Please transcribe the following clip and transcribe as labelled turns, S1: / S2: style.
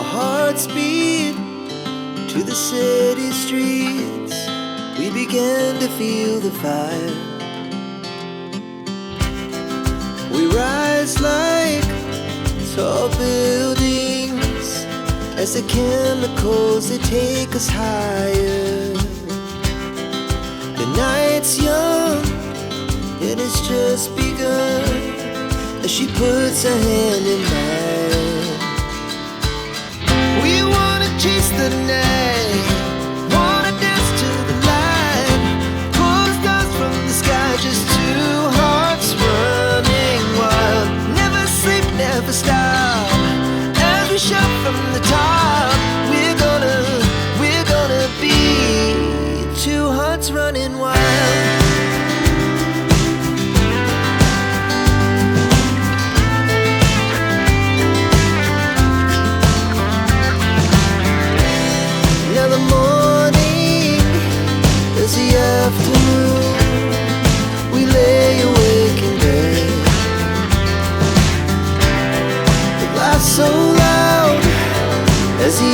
S1: Our hearts beat to the city streets. We began to feel the fire. We rise like tall buildings as the chemicals, they take us higher. The night's young, it has just begun, as she puts her hand in mine. We wanna chase the night, wanna dance to the light, pull the stars from the sky, just two hearts running wild. Never sleep, never stop, as we shout from the top. We're gonna be two hearts running wild. Now the morning is the afternoon. We lay awake in bed. The laughs so loud as the